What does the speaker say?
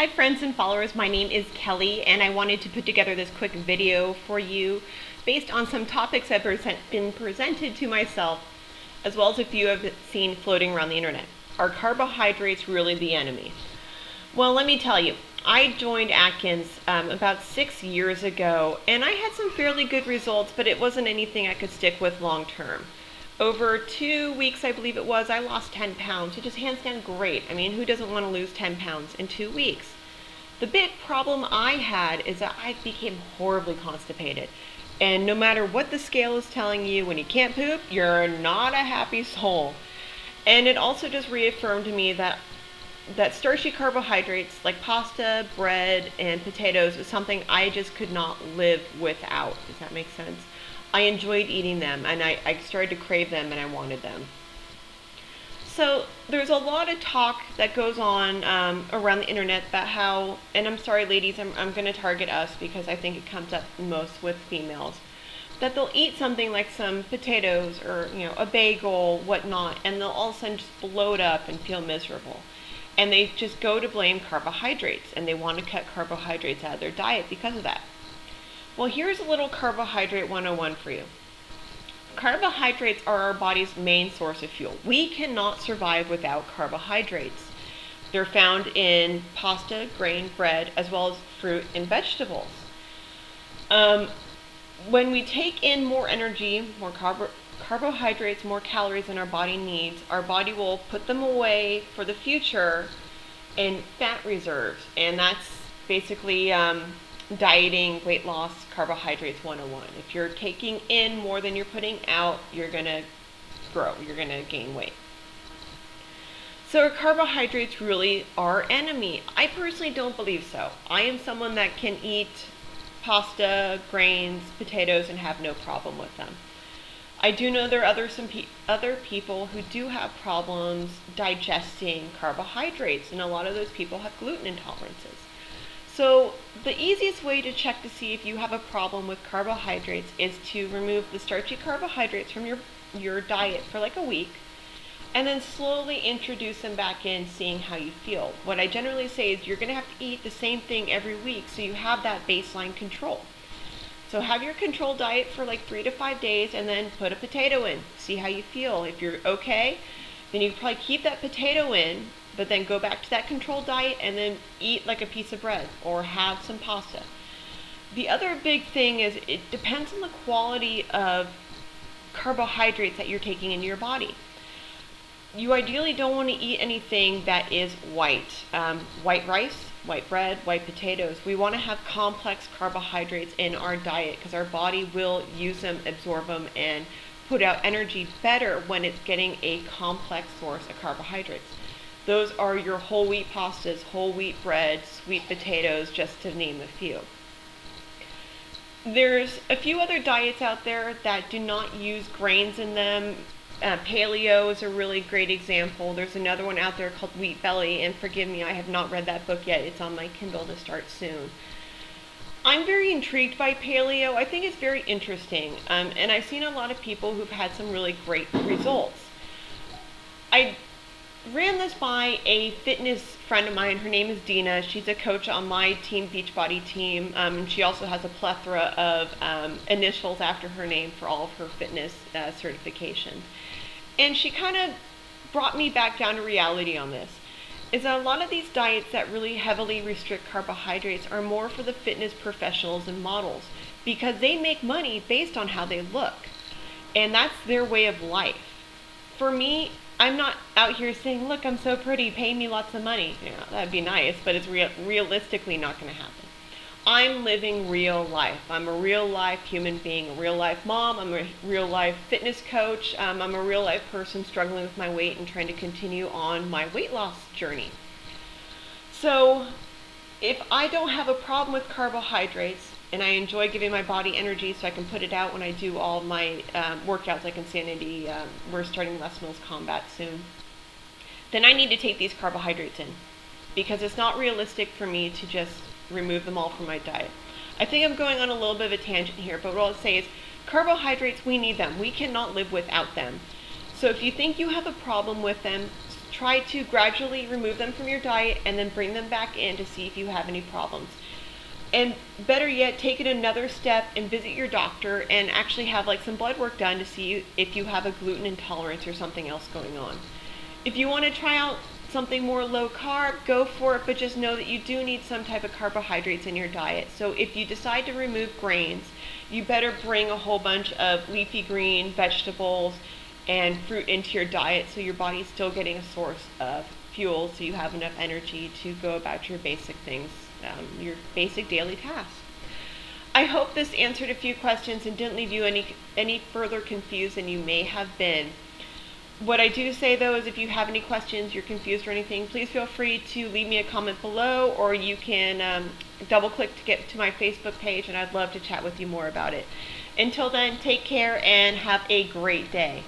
Hi friends and followers, my name is Kelly and I wanted to put together this quick video for you based on some topics that have been presented to myself as well as a few I've seen floating around the internet. Are carbohydrates really the enemy? Well, let me tell you, I joined Atkins about 6 years ago and I had some fairly good results, but it wasn't anything I could stick with long term. Over 2 weeks, I believe it was, I lost 10 pounds, which is hands down great. I mean, who doesn't want to lose 10 pounds in 2 weeks? The big problem I had is that I became horribly constipated. And no matter what the scale is telling you, when you can't poop, you're not a happy soul. And it also just reaffirmed to me that starchy carbohydrates like pasta, bread, and potatoes is something I just could not live without. Does that make sense? I enjoyed eating them and I started to crave them and I wanted them. So there's a lot of talk that goes on around the internet about how, and I'm sorry ladies, I'm going to target us because I think it comes up most with females, that they'll eat something like some potatoes or a bagel, whatnot, and they'll all of a sudden just bloat up and feel miserable. And they just go to blame carbohydrates and they want to cut carbohydrates out of their diet because of that. Well, here's a little carbohydrate 101 for you. Carbohydrates are our body's main source of fuel. We cannot survive without carbohydrates. They're found in pasta, grain, bread, as well as fruit and vegetables. When we take in more energy, more carbohydrates, more calories than our body needs, our body will put them away for the future in fat reserves. And that's basically dieting, weight loss, carbohydrates 101. If you're taking in more than you're putting out, you're going to grow, you're going to gain weight. So are carbohydrates really our enemy? I personally don't believe so. I am someone that can eat pasta, grains, potatoes, and have no problem with them. I do know there are other people who do have problems digesting carbohydrates, and a lot of those people have gluten intolerances. So the easiest way to check to see if you have a problem with carbohydrates is to remove the starchy carbohydrates from your diet for like a week and then slowly introduce them back in, seeing how you feel. What I generally say is you're going to have to eat the same thing every week so you have that baseline control. So have your control diet for like 3 to 5 days and then put a potato in. See how you feel. If you're okay, then you probably keep that potato in, but then go back to that controlled diet and then eat like a piece of bread or have some pasta. The other big thing is it depends on the quality of carbohydrates that you're taking into your body. You ideally don't want to eat anything that is white. White rice, white bread, white potatoes. We want to have complex carbohydrates in our diet because our body will use them, absorb them, and put out energy better when it's getting a complex source of carbohydrates. Those are your whole wheat pastas, whole wheat bread, sweet potatoes, just to name a few. There's a few other diets out there that do not use grains in them. Paleo is a really great example. There's another one out there called Wheat Belly, and forgive me, I have not read that book yet. It's on my Kindle to start soon. I'm very intrigued by paleo. I think it's very interesting, and I've seen a lot of people who've had some really great results. I ran this by a fitness friend of mine. Her name is Dina. She's a coach on my team, Beachbody team. She also has a plethora of initials after her name for all of her fitness certifications. And she kind of brought me back down to reality on this. Is that a lot of these diets that really heavily restrict carbohydrates are more for the fitness professionals and models because they make money based on how they look. And that's their way of life. For me, I'm not out here saying, look, I'm so pretty, pay me lots of money. That'd be nice, but it's realistically not going to happen. I'm living real life. I'm a real life human being, a real life mom. I'm a real life fitness coach. I'm a real life person struggling with my weight and trying to continue on my weight loss journey. So if I don't have a problem with carbohydrates and I enjoy giving my body energy so I can put it out when I do all my workouts like Insanity, we're starting Les Mills Combat soon, then I need to take these carbohydrates in because it's not realistic for me to just remove them all from my diet. I think I'm going on a little bit of a tangent here, but what I'll say is carbohydrates, we need them. We cannot live without them. So if you think you have a problem with them, try to gradually remove them from your diet and then bring them back in to see if you have any problems. And better yet, take it another step and visit your doctor and actually have like some blood work done to see if you have a gluten intolerance or something else going on. If you want to try out something more low carb, go for it, but just know that you do need some type of carbohydrates in your diet. So if you decide to remove grains, you better bring a whole bunch of leafy green vegetables and fruit into your diet so your body's still getting a source of fuel so you have enough energy to go about your basic things, your basic daily tasks. I hope this answered a few questions and didn't leave you any further confused than you may have been. What I do say though is if you have any questions, you're confused or anything, please feel free to leave me a comment below, or you can double click to get to my Facebook page, and I'd love to chat with you more about it. Until then, take care and have a great day.